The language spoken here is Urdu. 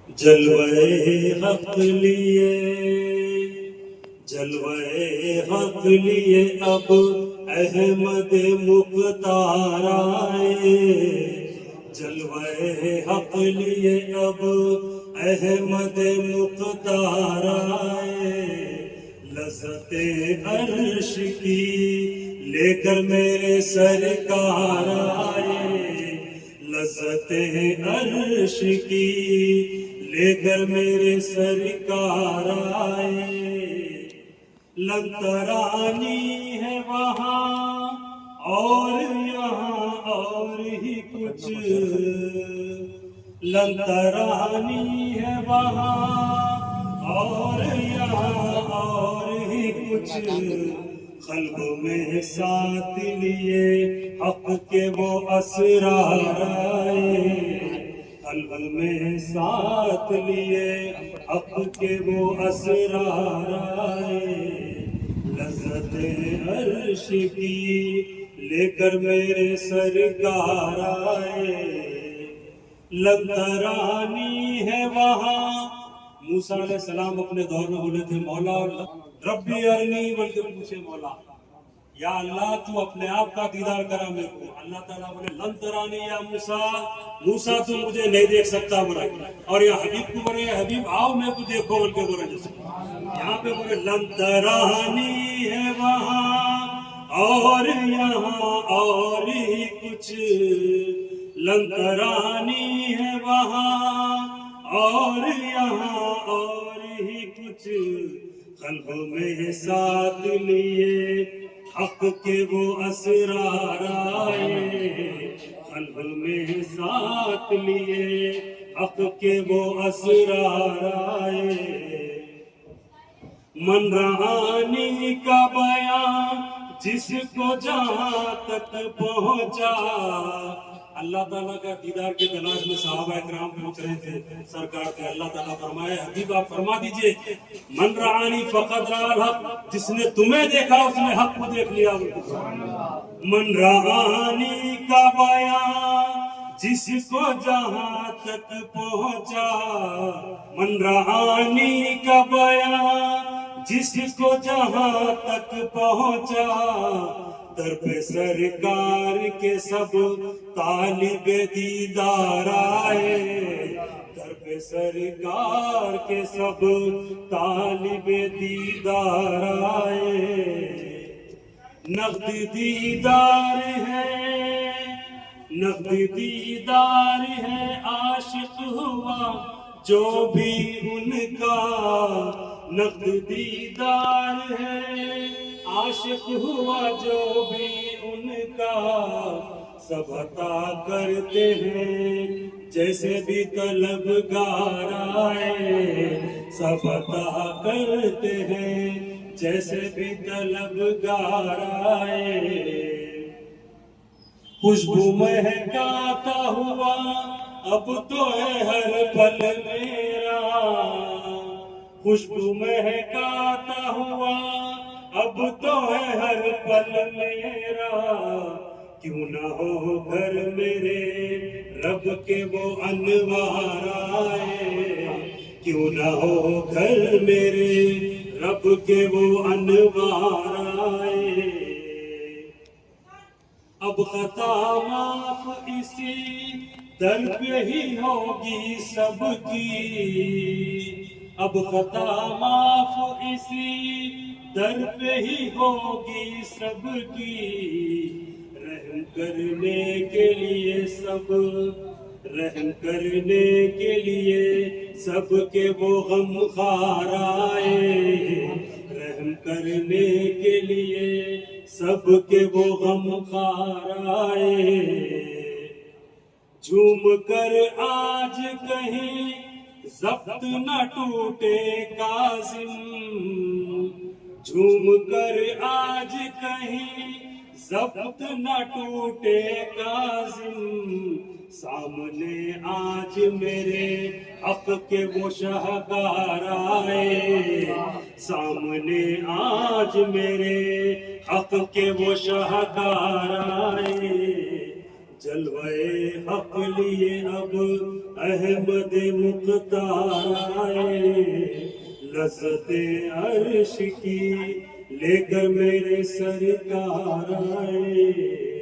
جلوے حق لیے جلوے حق لیے اب احمد مختار آئے، جلوے حق لیے اب احمد مختار آئے، لذت عرش کی لے کر میرے سرکار آئے، لذت عرش کی لے کر میرے سرکار آئے، لنترانی ہے وہاں اور یہاں اور ہی کچھ، لنترانی ہے وہاں اور یہاں اور ہی کچھ، قلب میں ساتھ لیے حق کے وہ اسرار آئے، قلب میں ساتھ لیے حق کے وہ اسرار آئے، لذت عرش کی لے کر میرے سرکار آئے، لنترانی ہے وہاں۔ موسیٰ علیہ السلام اپنے دور میں بولے تھے مولا ربی ارنی، بلکہ پوچھے مولا یا اللہ تو اپنے آپ کا دیدار کرا میرے کو، اللہ تعالیٰ بولے لن ترانی یا موسیٰ، موسیٰ تو مجھے نہیں دیکھ سکتا بولے، اور یا حبیب کو بولے حبیب آؤ میرے کو دیکھو بلکہ بولے، جیسے یہاں پہ بولے لن ترانی ہے وہاں اور یہاں اور ہی کچھ، لن ترانی ہے وہاں اور یہاں اور ہی کچھ، قلب میں ساتھ لیے حق کے وہ اسرار آئے، قلب میں ساتھ لیے حق کے وہ اسرار آئے، من رعانی کا بیان جس کو جہاں تک پہنچا، اللہ تعالیٰ کا دیدار کے تلاش میں صحابہ اکرام پہنچ رہے تھے سرکار کے، اللہ تعالیٰ فرمائے حبیب آپ فرما دیجئے من رعانی فقد رأى الحق، جس نے تمہیں دیکھا اس نے حق کو دیکھ لیا، من رعانی کا بیان جس کو جہاں تک پہنچا، من رعانی کا بیان جس کو جہاں تک پہنچا، در پہ سرکار کے سب طالب دیدار آئے، در پہ سرکار کے سب طالب دیدار آئے، نقد دیدار ہے نقد دیدار ہے عاشق ہوا جو بھی ان کا، نقد دیدار ہے عاشق ہوا جو بھی ان کا، سب عطا کرتے ہیں جیسے بھی طلبگار آئے، سب عطا کرتے ہیں جیسے بھی طلبگار آئے، خوشبو مہکاتا ہوا اب تو ہے ہر پل میرا، خوشبو مہکاتا ہوا اب تو ہے ہر پل میرا، کیوں نہ ہو گھر میرے رب کے وہ انوار آئے، کیوں نہ ہو گھر میرے رب کے وہ انوار آئے، اب خطا معاف اسی در پہ ہی ہوگی سب کی، اب خطا معاف اسی در پہ ہی ہوگی سب کی، رحم کرنے کے لیے سب رحم کرنے کے لیے سب کے وہ غم خوار آئے، رحم کرنے کے لیے سب کے وہ غم خوار آئے، جھوم کر آج کہیں ضبط نہ ٹوٹے کاظم، جھوم کر آج کہیں ضبط نہ ٹوٹے کاظم، سامنے آج میرے حق کے وہ شاہکار آئے، سامنے آج میرے حق کے وہ شاہکار آئے، جلوے حق لیے اب احمد مختار آئے، لذت عرش کی لے کر میرے سرکار آئے۔